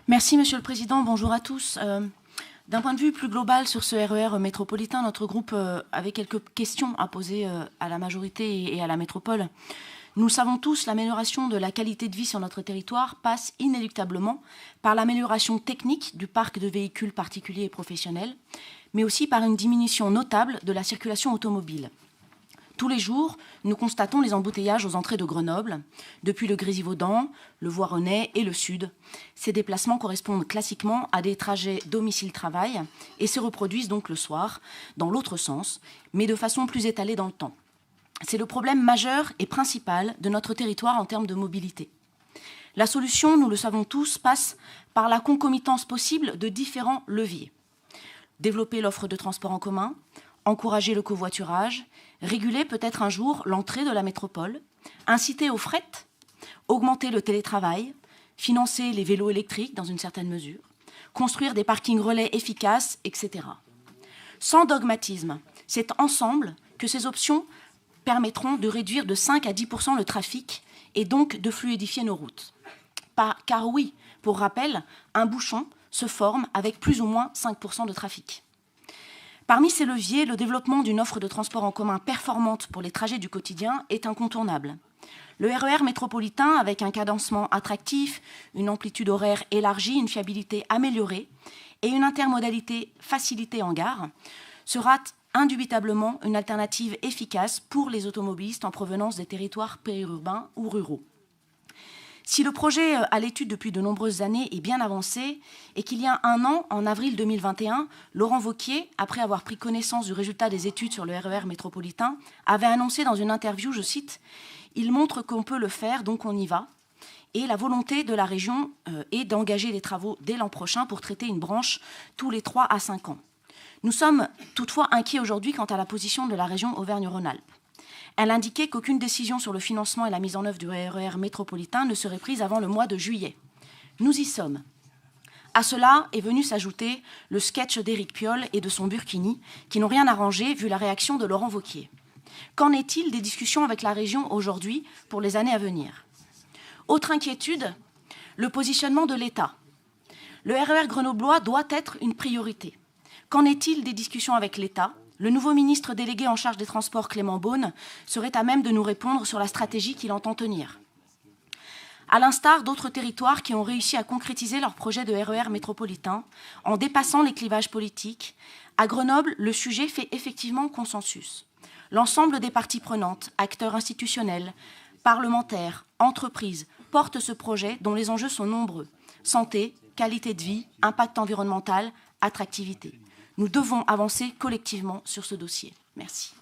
Merci, Monsieur le Président. Bonjour à tous. D'un point de vue plus global sur ce RER métropolitain, notre groupe avait quelques questions à poser à la majorité et à la métropole. Nous le savons tous, l'amélioration de la qualité de vie sur notre territoire passe inéluctablement par l'amélioration technique du parc de véhicules particuliers et professionnels, mais aussi par une diminution notable de la circulation automobile. Tous les jours, nous constatons les embouteillages aux entrées de Grenoble, depuis le Grésivaudan, le Voironnais et le Sud. Ces déplacements correspondent classiquement à des trajets domicile-travail et se reproduisent donc le soir, dans l'autre sens, mais de façon plus étalée dans le temps. C'est le problème majeur et principal de notre territoire en termes de mobilité. La solution, nous le savons tous, passe par la concomitance possible de différents leviers. Développer l'offre de transport en commun, encourager le covoiturage, réguler peut-être un jour l'entrée de la métropole, inciter au fret, augmenter le télétravail, financer les vélos électriques dans une certaine mesure, construire des parkings relais efficaces, etc. Sans dogmatisme, c'est ensemble que ces options permettront de réduire de 5 à 10% le trafic et donc de fluidifier nos routes. Car oui, pour rappel, un bouchon se forme avec plus ou moins 5% de trafic. Parmi ces leviers, le développement d'une offre de transport en commun performante pour les trajets du quotidien est incontournable. Le RER métropolitain, avec un cadencement attractif, une amplitude horaire élargie, une fiabilité améliorée et une intermodalité facilitée en gare, sera indubitablement une alternative efficace pour les automobilistes en provenance des territoires périurbains ou ruraux. Si le projet à l'étude depuis de nombreuses années est bien avancé et qu'il y a un an, en avril 2021, Laurent Wauquiez, après avoir pris connaissance du résultat des études sur le RER métropolitain, avait annoncé dans une interview, je cite, « Il montre qu'on peut le faire, donc on y va ». Et la volonté de la région est d'engager des travaux dès l'an prochain pour traiter une branche tous les 3 à 5 ans. Nous sommes toutefois inquiets aujourd'hui quant à la position de la région Auvergne-Rhône-Alpes. Elle indiquait qu'aucune décision sur le financement et la mise en œuvre du RER métropolitain ne serait prise avant le mois de juillet. Nous y sommes. À cela est venu s'ajouter le sketch d'Éric Piolle et de son Burkini, qui n'ont rien arrangé vu la réaction de Laurent Wauquiez. Qu'en est-il des discussions avec la région aujourd'hui pour les années à venir? Autre inquiétude, le positionnement de l'État. Le RER grenoblois doit être une priorité. Qu'en est-il des discussions avec l'État? Le nouveau ministre délégué en charge des Transports, Clément Beaune, serait à même de nous répondre sur la stratégie qu'il entend tenir. À l'instar d'autres territoires qui ont réussi à concrétiser leur projet de RER métropolitain en dépassant les clivages politiques, à Grenoble, le sujet fait effectivement consensus. L'ensemble des parties prenantes, acteurs institutionnels, parlementaires, entreprises, portent ce projet dont les enjeux sont nombreux. Santé, qualité de vie, impact environnemental, attractivité. Nous devons avancer collectivement sur ce dossier. Merci.